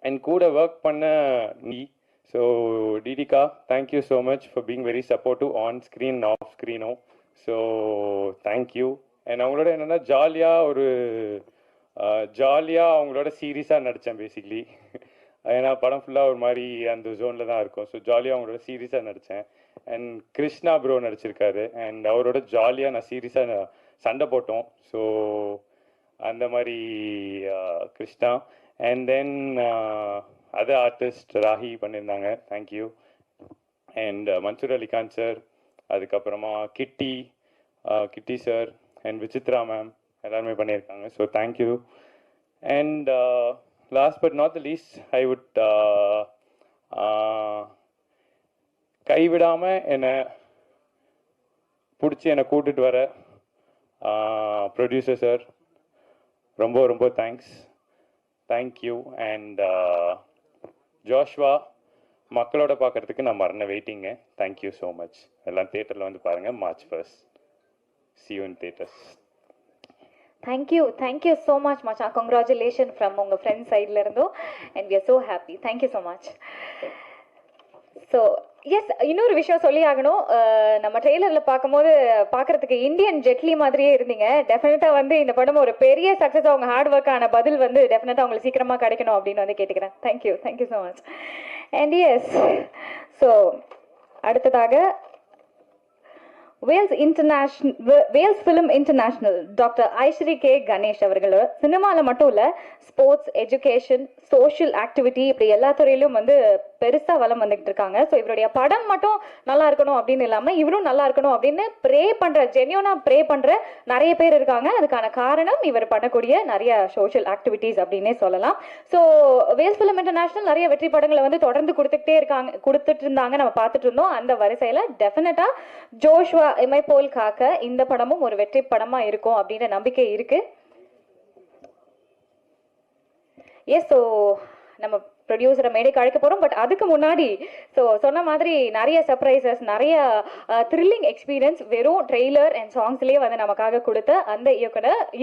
And கூட work பண்ண நீ. ஸோ டிடிகா, thank you so much for being very supportive on screen off ஸ்க்ரீனும். So thank you. அண்ட் அவங்களோட என்னென்னா ஜாலியாக அவங்களோட சீரியஸாக நடித்தேன் பேசிக்லி. ஏன்னா படம் ஃபுல்லாக ஒரு மாதிரி அந்த ஜோனில் தான் இருக்கும். ஸோ ஜாலியாக அவங்களோட சீரியஸாக நடித்தேன். அண்ட் கிருஷ்ணா ப்ரோ நடிச்சிருக்காரு. அண்ட் அவரோட ஜாலியாக நான் சீரியஸாக சண்டை போட்டோம். ஸோ அந்த மாதிரி Krishna. And then other artist Rahi பண்ணியிருந்தாங்க, thank you. And Mansoor Ali Khan sir, அதுக்கப்புறமா Kitty sir and Vichitra ma'am எல்லாருமே பண்ணியிருக்காங்க. So thank you. And last but not the least, I would கைவிடாமல் என்னை பிடிச்சி என்னை கூட்டிகிட்டு வர ப்ரொடியூசர் சார், ரொம்ப ரொம்ப தேங்க்யூ. அண்ட் ஜோஷ்வா, மக்களோட பார்க்குறதுக்கு நான் மரண வெயிட்டிங்க. Thank you so much. எல்லாம் தியேட்டரில் வந்து பாருங்கள், March 1st. See you in theaters. Thank you so much Macha. Congratulations from உங்க friend sideல இருந்தும், and we are so happy. Thank you so much. So yes, இன்னொரு விஷயம் சொல்லி ஆகணும். நம்ம ட்ரெய்லரில் பார்க்கறதுக்கு இந்தியன் ஜெட்லி மாதிரியே இருந்தீங்க. டெஃபினட்டாக வந்து இந்த படம் ஒரு பெரிய சக்ஸஸ், அவங்க ஹார்ட் ஒர்க்கான பதில் வந்து டெஃபினட்டாக உங்களுக்கு சீக்கிரமாக கிடைக்கணும் அப்படின்னு வந்து கேட்டுக்கிறேன். Thank you so much. And yes, so அடுத்ததாக Vels film international doctor Ishari K Ganesh அவர்கள் சினிமாவில் மட்டும் இல்லை, ஸ்போர்ட்ஸ், எஜுகேஷன், சோஷியல் ஆக்டிவிட்டி, இப்படி எல்லா துறையிலும் வந்து பெருசாக வளம் வந்துகிட்டு இருக்காங்க. ஸோ இவருடைய படம் மட்டும் நல்லா இருக்கணும் அப்படின்னு இல்லாமல் இவரும் நல்லா இருக்கணும் அப்படின்னு ஜென்யூனாக ப்ரே பண்ணுற நிறைய பேர் இருக்காங்க. அதுக்கான காரணம் இவர் பண்ணக்கூடிய நிறைய சோஷியல் ஆக்டிவிட்டீஸ் அப்படின்னே சொல்லலாம். ஸோ வேல்ஸ் ஃபிலிம் இன்டர்நேஷனல் நிறைய வெற்றி படங்களை வந்து தொடர்ந்து கொடுத்துட்டு இருந்தாங்க, நம்ம பார்த்துட்டு இருந்தோம். அந்த வரிசையில் டெஃபினட்டாக ஜோஷ்வா எம்ஐ போல் காக்க இந்த படமும் ஒரு வெற்றி படமா இருக்கும் அப்படின்ற நம்பிக்கை இருக்கு. எஸ், ஸோ நம்ம ப்ரொடியூசரை மேடைக்கு அழைக்க போகிறோம். பட் அதுக்கு முன்னாடி சொன்ன மாதிரி நிறைய சர்ப்ரைசஸ், நிறைய த்ரில்லிங் எக்ஸ்பீரியன்ஸ் வெறும் ட்ரெய்லர் அண்ட் சாங்ஸ்லேயே வந்து நமக்காக கொடுத்த அந்த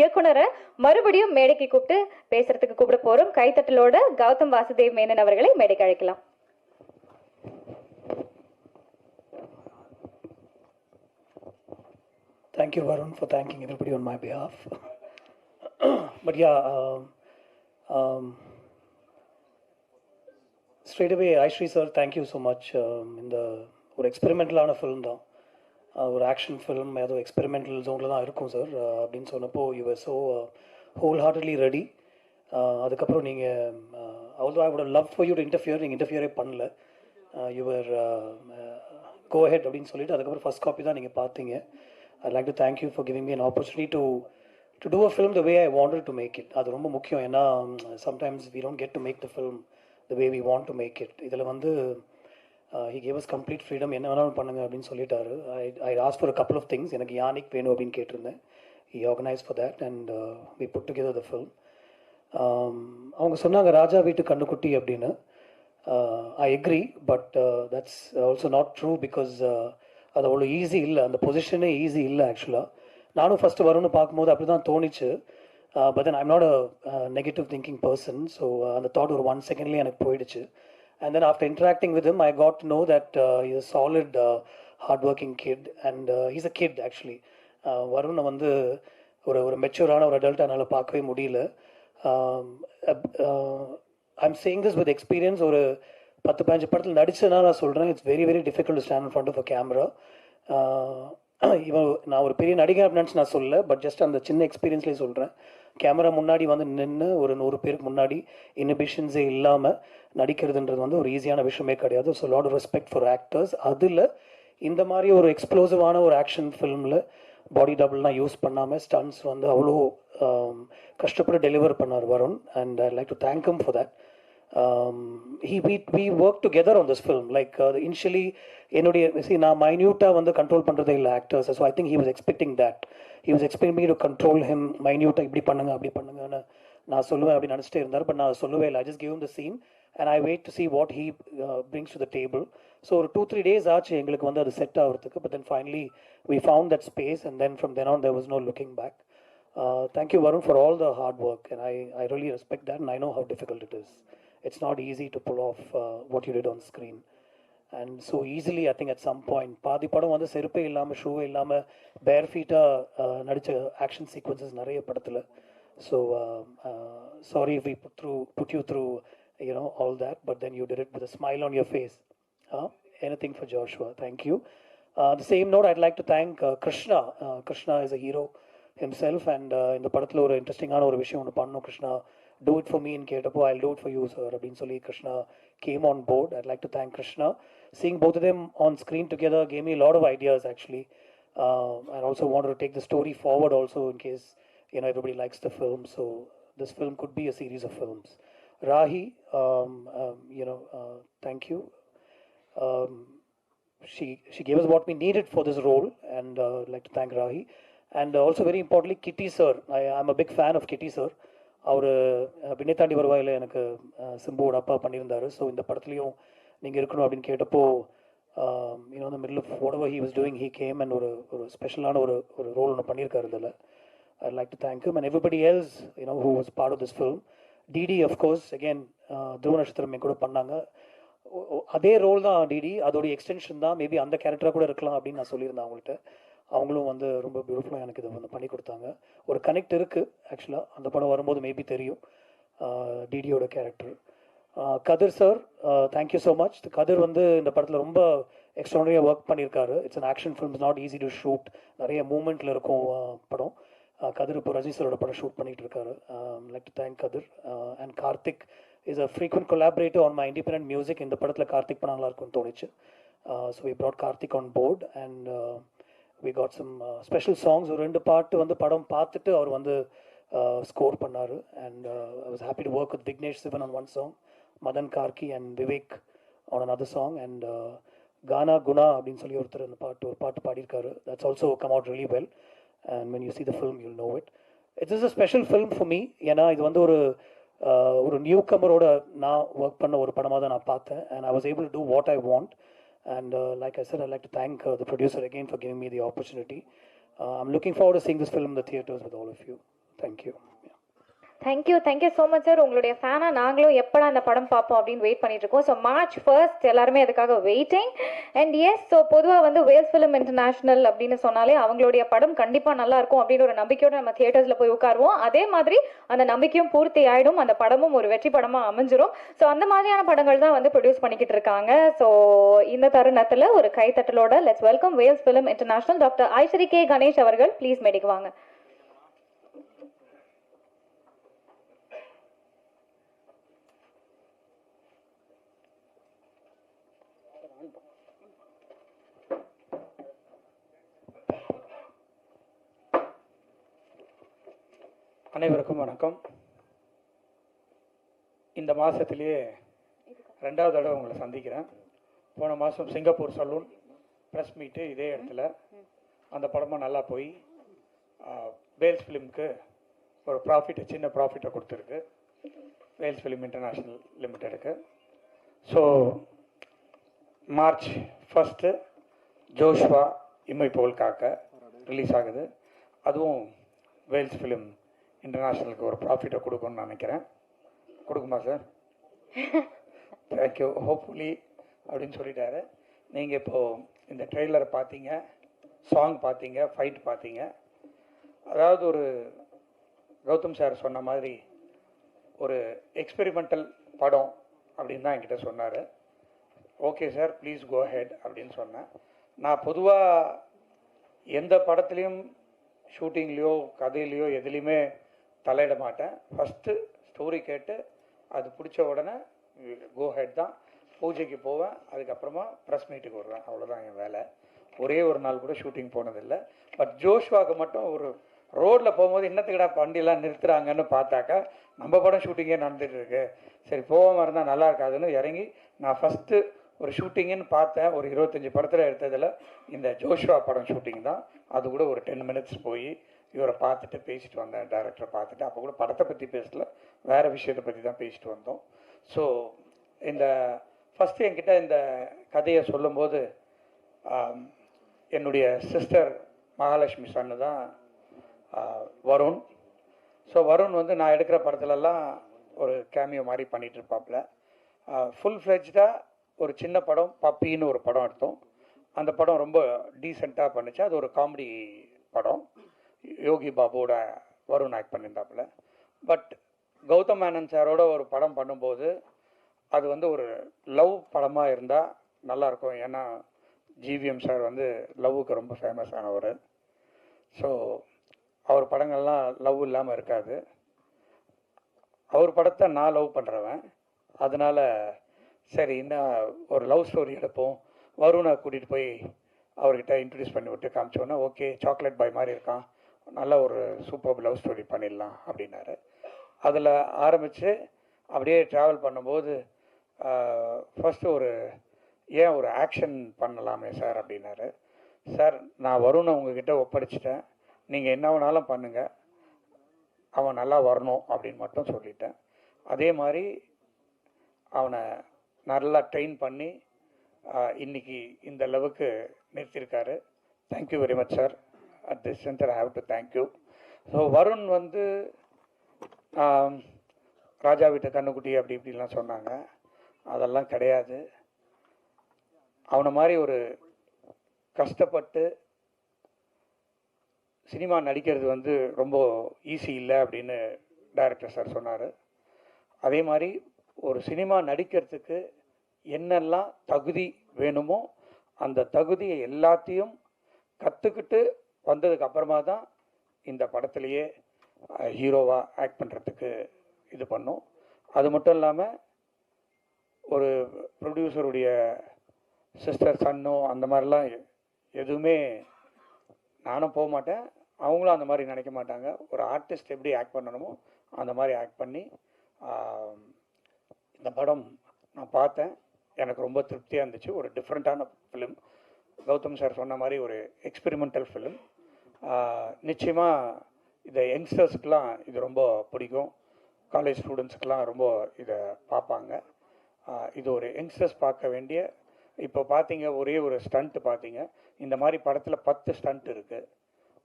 இயக்குனரை மறுபடியும் மேடைக்கு கூப்பிட்டு பேசுறதுக்கு கூப்பிட போகிறோம். கைத்தட்டலோட கௌதம் வாசுதேவ் மேனன் அவர்களை மேடைக்கு அழைக்கலாம். Thank you, Varun, for thanking everybody on my behalf. But yeah, straight away, Aishri sir, thank you so much. In the ஒரு எக்ஸ்பெரிமெண்டலான ஃபிலிம் தான், ஒரு ஆக்ஷன் ஃபிலிம், ஏதோ எக்ஸ்பெரிமெண்டல் ஜோனில் தான் இருக்கும் சார் அப்படின்னு சொன்னப்போ your so whole heartedly ready. அதுக்கப்புறம் நீங்கள் although I would have loved for you to interfere, நீங்கள் இன்டர்ஃபியரே பண்ணல. யுவர் கோ ஹெட் அப்படின்னு சொல்லிட்டு அதுக்கப்புறம் ஃபர்ஸ்ட் காப்பி தான் நீங்கள் பார்த்தீங்க. I'd like to thank you for giving me an opportunity to do a film the way I wanted to make it. அது ரொம்ப முக்கியம். ஏன்னா sometimes we don't get to make the film the way we want to make it. இதில் வந்து he gave us complete freedom, என்ன வேணாலும் பண்ணுங்க அப்படின்னு சொல்லிட்டாரு. I asked for a couple of things. எனக்கு யானிக் வேணும் அப்படின்னு கேட்டிருந்தேன். He organized for that and we put together the film. அவங்க சொன்னாங்க ராஜா வீட்டு கண்ணுக்குட்டி அப்படின்னு. I agree, but that's also not true because அது அவ்வளோ ஈஸி இல்லை, அந்த பொசிஷனே ஈஸி இல்லை ஆக்சுவலாக. நானும் ஃபஸ்ட்டு வரும்னு பார்க்கும்போது அப்படி தான் தோணிச்சு. But then I'm not a negative thinking person. So அந்த தாட் ஒரு 1 செகண்ட்லேயே எனக்கு போயிடுச்சு. And then after interacting with him I got to know that is a solid hard working kid and he's a kid actually. வருணை வந்து ஒரு மெச்சூரான ஒரு அடல்ட் என்னால் பார்க்கவே முடியல. I'm saying this with experience. ஒரு 10-15 படத்தில் நடிச்சதுனால நான் சொல்கிறேன், it's very very difficult to stand in front of a camera. இவன் நான் ஒரு பெரிய நடிகர் அப்படின்னு நான் சொல்லலை, பட் ஜஸ்ட் அந்த சின்ன எக்ஸ்பீரியன்ஸ்லேயே சொல்கிறேன். கேமரா முன்னாடி வந்து நின்று ஒரு 100 பேருக்கு முன்னாடி இன்ஹிபிஷன்ஸே இல்லாமல் நடிக்கிறதுன்றது வந்து ஒரு ஈஸியான விஷயமே கிடையாது. So lot of respect for actors. அதில் இந்த மாதிரி ஒரு எக்ஸ்ப்ளோசிவான ஒரு ஆக்ஷன் ஃபிலிமில் பாடி டபுள்லாம் யூஸ் பண்ணாமல் ஸ்டன்ஸ் வந்து அவ்வளோ கஷ்டப்பட்டு டெலிவர் பண்ணார் Varun. And I like to thank him for that. we worked together on this film. Like initially நான் மைன்யூட்டாக வந்து கண்ட்ரோல் பண்ணுறதே இல்லை actors. So I think he was expecting that. He was expecting me to control him மைன்யூட்டாக இப்படி பண்ணுங்க அப்படி பண்ணுங்கன்னு நான் சொல்லுவேன் அப்படின்னு நினச்சிட்டே இருந்தார். பட் நான் சொல்லவே இல்லை. I just gave him the scene and I wait to see what he brings to the table. So ஒரு 2-3 days ஆச்சு எங்களுக்கு வந்து அது செட் ஆகிறதுக்கு. But then finally we found that space and then from then on there was no looking back. Thank you Varun for all the hard work and I really respect that and I know how difficult it is. it's not easy to pull off what you did on screen. And so easily, I think at some point, பாதி படம் வந்து செருப்பே இல்லாமல் ஷூவே இல்லாமல் பேர் ஃபீட்டாக நடித்த action sequences நிறைய படத்தில். So sorry if we put you through all that, but then you did it with a smile on your face. Anything for Joshua. Thank you. The same note, I'd like to thank Krishna. Krishna is a hero himself, and இந்த படத்தில் ஒரு இன்ட்ரெஸ்டிங்கான ஒரு விஷயம் ஒன்று பண்ணணும். Krishna, do it for me in கேட்டப்போ, I'll do it for you, sir அப்படின்னு சொல்லி Krishna came on board. I'd like to thank Krishna. Seeing both of them on screen together gave me a lot of ideas actually. I also wanted to take the story forward also in case everybody likes the film. So this film could be a series of films. Rahi, thank you. She gave us what we needed for this role, and I'd like to thank Rahi. And also very importantly, Kitty sir. I'm a big fan of Kitty sir. அவர் வினைத்தாண்டி வருவாயில் எனக்கு சிம்புவோட அப்பா பண்ணியிருந்தார். So இந்த படத்துலையும் நீங்கள் இருக்கணும் அப்படின்னு கேட்டப்போ இந்த middle of whatever he was doing, he came and ஒரு ஸ்பெஷலான ஒரு ரோல் ஒன்று பண்ணியிருக்காரு இதில். I'd like to thank him and everybody else who was part of this film. DD of course, again துருவ நட்சத்திரம் கூட பண்ணாங்க. அதே ரோல் தான் டிடி, அதோடைய எக்ஸ்டென்ஷன் தான். மேபி அந்த கேரக்டராக கூட இருக்கலாம் அப்படின்னு நான் சொல்லியிருந்தேன் அவங்கள்ட்ட. அவங்களும் வந்து ரொம்ப பியூட்டிஃபுல்லாக எனக்கு இதை வந்து பண்ணி கொடுத்தாங்க. ஒரு கனெக்ட் இருக்குது ஆக்சுவலாக, அந்த படம் வரும்போது மேபி தெரியும் டிடியோட கேரக்டர். கதிர் சார், தேங்க்யூ ஸோ மச். கதிர் வந்து இந்த படத்தில் ரொம்ப எக்ஸ்ட்ரானரியாக ஒர்க் பண்ணியிருக்காரு. It's an action film, not easy to shoot, நிறைய மூமெண்ட்டில் இருக்கும் படம். கதிர் இப்போ ரஜினி சாரோட படம் ஷூட் பண்ணிகிட்டு இருக்காரு. Like to thank Kathir. And Karthik is a frequent collaborative on my independent music. இந்த படத்தில் கார்த்திக் பண்ண நல்லா இருக்கும்னு தோணுச்சு. So we brought Karthik on board and we got some special songs. ஒரு 2 பாட்டு வந்து படம் பார்த்துட்டு அவர் வந்து ஸ்கோர் பண்ணார். And I was happy to work with Vignesh Sivan on one song, Madan Karki and Vivek on another song, and Gana Guna அப்படின்னு சொல்லி ஒருத்தர் அந்த ஒரு பாட்டு பாடியிருக்காரு. That's also come out really well, and when you see the film you'll know it. It is a special film for me. ஏன்னா இது வந்து ஒரு நியூ கமரோட நான் ஒர்க் பண்ண ஒரு படமாக தான் நான் பார்த்தேன். and I was able to do what I want. And like I said, I'd like to thank the producer again for giving me the opportunity. I'm looking forward to seeing this film in the theaters with all of you. Thank you. Thank you so much sir. உங்களுடைய ஃபேனாக நாங்களும் எப்படா அந்த படம் பார்ப்போம் அப்படின்னு wait பண்ணிட்டு இருக்கோம். ஸோ March 1st எல்லாருமே அதுக்காக வெயிட்டிங். அண்ட் எஸ், ஸோ பொதுவாக வந்து வேல்ஸ் ஃபிலிம் இன்டர்நேஷனல் அப்படின்னு சொன்னாலே அவங்களுடைய படம் கண்டிப்பாக நல்லா இருக்கும் அப்படின்னு ஒரு நம்பிக்கையோடு நம்ம தியேட்டர்ஸில் போய் உட்காருவோம். அதே மாதிரி அந்த நம்பிக்கையும் பூர்த்தி ஆகிடும், அந்த படமும் ஒரு வெற்றி படமாக அமைஞ்சிரும். ஸோ அந்த மாதிரியான படங்கள் தான் வந்து ப்ரொடியூஸ் பண்ணிக்கிட்டு இருக்காங்க. ஸோ இந்த தருணத்தில் ஒரு கைத்தட்டலோட let's welcome Vels film international doctor Ishari K Ganesh அவர்கள். ப்ளீஸ் மேடைக்கு வாங்க. அனைவருக்கும் வணக்கம். இந்த மாதத்துலேயே 2வது தடவை உங்களை சந்திக்கிறேன். போன மாதம் சிங்கப்பூர் சலூன் ப்ரெஸ் மீட்டு இதே இடத்துல அந்த படமாக நல்லா போய் வேல்ஸ் ஃபிலிம்க்கு ஒரு சின்ன ப்ராஃபிட்டை கொடுத்துருக்கு, வேல்ஸ் ஃபிலிம் இன்டர்நேஷ்னல் லிமிட்டெடுக்கு. ஸோ March 1 ஜோஷ்வா இம்மை போல் காக்க ரிலீஸ் ஆகுது. அதுவும் வேல்ஸ் ஃபிலிம் இன்டர்நேஷ்னலுக்கு ஒரு ப்ராஃபிட்டை கொடுக்கும்னு நினைக்கிறேன். கொடுக்குமா சார்? தேங்க்யூ. ஹோப்ஃபுல்லி அப்படின்னு சொல்லிட்டாரு. நீங்கள் இப்போது இந்த ட்ரெய்லரை பார்த்தீங்க, சாங் பார்த்தீங்க, ஃபைட் பார்த்தீங்க. அதாவது ஒரு கௌதம் சார் சொன்ன மாதிரி ஒரு எக்ஸ்பெரிமெண்டல் படம் அப்படின்னு தான் என்கிட்ட சொன்னார். Okay sir, please go ahead அப்படின்னு சொன்னேன். நான் பொதுவாக எந்த படத்துலேயும் ஷூட்டிங்லேயோ கதையிலையோ எதுலேயுமே தலையிட மாட்டேன். ஃபஸ்ட்டு ஸ்டோரி கேட்டு அது பிடிச்ச உடனே கோ ஹெட் தான். பூஜைக்கு போவேன், அதுக்கப்புறமா ப்ரெஸ் மீட்டுக்கு வருவேன். அவ்வளோதான் என் வேலை. ஒரே ஒரு நாள் கூட ஷூட்டிங் போனதில்லை. பட் ஜோஷ்வாக்கு மட்டும் ஒரு ரோட்டில் போகும்போது இன்னத்துக்கிடா வண்டியெல்லாம் நிறுத்துகிறாங்கன்னு பார்த்தாக்கா நம்ம படம் ஷூட்டிங்கே நடந்துகிட்டு இருக்கு, சரி போகாமல் இருந்தால் நல்லா இருக்காதுன்னு இறங்கி நான் ஃபஸ்ட்டு ஒரு ஷூட்டிங்குன்னு பார்த்தேன். ஒரு 25 படத்தில் எடுத்ததில் இந்த ஜோஷ்வா படம் ஷூட்டிங் தான். அது கூட ஒரு 10 minutes போய் இவரை பார்த்துட்டு பேசிட்டு வந்தேன், டைரக்டரை பார்த்துட்டு. அப்போ கூட படத்தை பற்றி பேசல, வேறு விஷயத்தை பற்றி தான் பேசிட்டு வந்தோம். ஸோ இந்த ஃபஸ்ட்டு என்கிட்ட இந்த கதையை சொல்லும்போது என்னுடைய சிஸ்டர் மகாலட்சுமி சன்னு தான் வருண். ஸோ வருண் வந்து நான் எடுக்கிற படத்துலலாம் ஒரு கேமியோ மாதிரி பண்ணிகிட்டு இருப்பாப்புல. ஃபுல் ஃப்ளெஜ்டாக ஒரு சின்ன படம் பப்பின்னு ஒரு படம் எடுத்தோம். அந்த படம் ரொம்ப டீசெண்டாக பண்ணுச்சு. அது ஒரு காமெடி படம். யோகி பாபுவோட வருண் ஆக்ட் பண்ணியிருந்தாப்புல. பட் கௌதம் மேனன் சாரோட ஒரு படம் பண்ணும்போது அது வந்து ஒரு லவ் படமாக இருந்தால் நல்லாயிருக்கும். ஏன்னா ஜிவிஎம் சார் வந்து லவ்வுக்கு ரொம்ப ஃபேமஸ் ஆனவர். ஸோ அவர் படங்கள்லாம் லவ் இல்லாமல் இருக்காது. அவர் படத்தை நான் லவ் பண்ணுறவன். அதனால் சரி இன்னும் ஒரு லவ் ஸ்டோரி எடுப்போம். வருணை கூட்டிகிட்டு போய் அவர்கிட்ட இன்ட்ரடியூஸ் பண்ணி விட்டு காமிச்சோன்னா ஓகே சாக்லேட் பாய் மாதிரி இருக்கான், நல்ல ஒரு சூப்பர் லவ் ஸ்டோரி பண்ணிடலாம் அப்படின்னாரு. அதில் ஆரம்பித்து அப்படியே ட்ராவல் பண்ணும்போது ஃபஸ்ட்டு ஏன் ஒரு ஆக்ஷன் பண்ணலாமே சார் அப்படின்னாரு. சார் நான் வருணை உங்ககிட்ட ஒப்படைச்சிட்டேன், நீங்கள் என்ன வேணாலும் பண்ணுங்கள், அவன் நல்லா வரணும் அப்படின்னு மட்டும் சொல்லிட்டேன். அதே மாதிரி அவனை நல்லா ட்ரெயின் பண்ணி இன்னைக்கு இந்த அளவுக்கு நிறுத்தியிருக்காரு. Thank you very much sir. At this centre I have to thank you. So Varun வந்து ராஜா வீட்டு கண்ணுக்குட்டி அப்படி இப்படிலாம் சொன்னாங்க, அதெல்லாம் கிடையாது. அவனை மாதிரி ஒரு கஷ்டப்பட்டு சினிமா நடிக்கிறது வந்து ரொம்ப ஈஸி இல்லை அப்படின்னு டைரக்டர் சார் சொன்னார். அதே மாதிரி ஒரு சினிமா நடிக்கிறதுக்கு என்னெல்லாம் தகுதி வேணுமோ அந்த தகுதியை எல்லாத்தையும் கற்றுக்கிட்டு வந்ததுக்கு அப்புறமா தான் இந்த படத்துலையே ஹீரோவாக ஆக்ட் பண்ணுறதுக்கு இது பண்ணோம். அது மட்டும் இல்லாமல் ஒரு ப்ரொடியூசருடைய சிஸ்டர் சன்னோ அந்த மாதிரிலாம் எதுவுமே நானும் போக மாட்டேன், அவங்களும் அந்த மாதிரி நினைக்க மாட்டாங்க. ஒரு ஆர்டிஸ்ட் எப்படி ஆக்ட் பண்ணணுமோ அந்த மாதிரி ஆக்ட் பண்ணி இந்த படம் நான் பார்த்தேன். எனக்கு ரொம்ப திருப்தியாக இருந்துச்சு. ஒரு டிஃப்ரெண்ட்டான ஃபிலிம். கௌதம் சார் சொன்ன மாதிரி ஒரு எக்ஸ்பெரிமெண்டல் ஃபிலிம். நிச்சயமாக இதை யங்ஸ்டர்ஸ்க்கெலாம் இது ரொம்ப பிடிக்கும். காலேஜ் ஸ்டூடெண்ட்ஸுக்கெலாம் ரொம்ப இதை பார்ப்பாங்க. இது ஒரு யங்ஸ்டர்ஸ் பார்க்க வேண்டிய. இப்போ பார்த்தீங்க ஒரே ஒரு ஸ்டண்ட்டு பார்த்தீங்க. இந்த மாதிரி படத்தில் 10 ஸ்டண்ட் இருக்குது.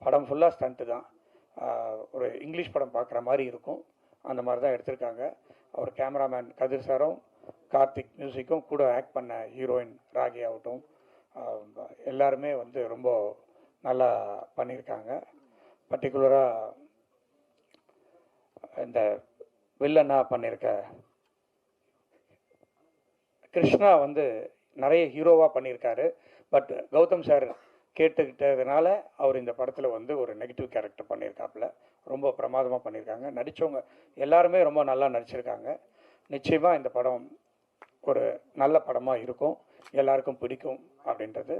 படம் ஃபுல்லாக ஸ்டண்ட்டு தான். ஒரு இங்கிலீஷ் படம் பார்க்குற மாதிரி இருக்கும். அந்த மாதிரி தான் எடுத்திருக்காங்க. அவர் கேமராமேன் கதிர் சாரும் கார்த்திக் மியூசிக்கும் கூட ஆக்ட் பண்ண ஹீரோயின் ராகி ஆகட்டும், எல்லாருமே வந்து ரொம்ப நல்லா பண்ணியிருக்காங்க. பர்டிகுலராக இந்த வில்லனாக பண்ணியிருக்க கிருஷ்ணா வந்து நிறைய ஹீரோவாக பண்ணியிருக்காரு. பட் கௌதம் சார் கேட்டுக்கிட்டதுனால அவர் இந்த படத்தில் வந்து ஒரு நெகட்டிவ் கேரக்டர் பண்ணியிருக்காப்புல. ரொம்ப பிரமாதமாக பண்ணியிருக்காங்க. நடித்தவங்க எல்லாருமே ரொம்ப நல்லா நடிச்சிருக்காங்க. நிச்சயமாக இந்த படம் ஒரு நல்ல படமாக இருக்கும், எல்லாருக்கும் பிடிக்கும் அப்படின்றது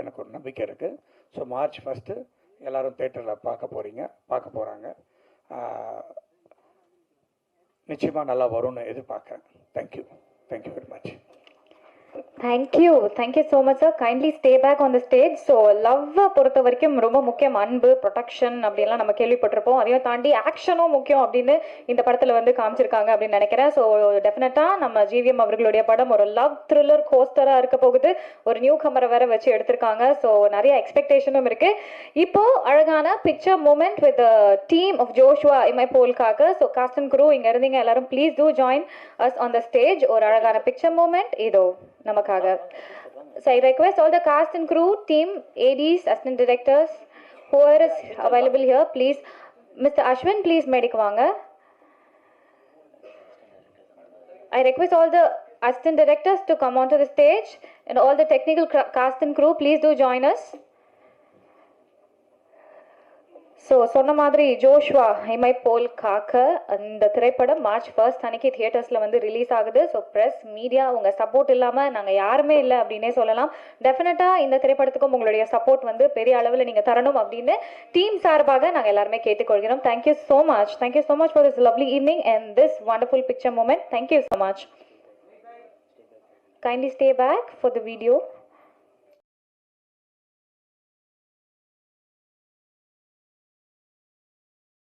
எனக்கு ஒரு நம்பிக்கை இருக்குது. ஸோ மார்ச் 1 எல்லோரும் தேட்டரில் பார்க்க போகிறாங்க. நிச்சயமாக நல்லா வரும்னு எதிர்பார்க்குறேன். Thank you very much. Thank you so much sir. Kindly stay back on the stage. So love பொறுத்த வரைக்கும் ரொம்ப முக்கியம். அன்பு, ப்ரொடெக்ஷன் அப்படிலாம் நம்ம கேள்விப்பட்டிருப்போம். அதையும் தாண்டி ஆக்ஷனும் முக்கியம் அப்படின்னு இந்த படத்துல வந்து காமிச்சிருக்காங்க அப்படின்னு நினைக்கிறேன். ஸோ டெஃபினட்டா நம்ம ஜிவிஎம் அவர்களுடைய படம் ஒரு லவ் த்ரில்லர் கோஸ்டரா இருக்க போகுது. ஒரு நியூ கமரை வேற வச்சு எடுத்திருக்காங்க. ஸோ நிறைய எக்ஸ்பெக்டேஷனும் இருக்கு. இப்போ அழகான picture moment with team of Joshua Imai Polkaakha. So cast and crew இங்க இருந்தீங்க எல்லாரும், please do join us on the stage. ஒரு அழகான பிக்சர் மூமெண்ட் இதோ நமக்காக. So I request all the cast and crew, team, ADs, assistant directors, whoever is available here, please. Mr. Ashwin, please medic vaanga. I request all the assistant directors to come onto the stage, and all the technical cast and crew, please do join us. So சொன்ன மாதிரி Joshua இமை போல் காக்க அந்த திரைப்படம் March 1 அன்னைக்கு தியேட்டர்ஸில் வந்து release ஆகுது. So press media உங்கள் சப்போர்ட் இல்லாமல் நாங்கள் யாருமே இல்லை அப்படின்னே சொல்லலாம். டெஃபினட்டாக இந்த திரைப்படத்துக்கும் உங்களுடைய சப்போர்ட் வந்து பெரிய அளவில் நீங்கள் தரணும் அப்படின்னு டீம் சார்பாக நாங்கள் எல்லாருமே கேட்டுக்கொள்கிறோம். Thank you so much for this lovely evening and this wonderful picture moment. Thank you so much. Kindly stay back for the video.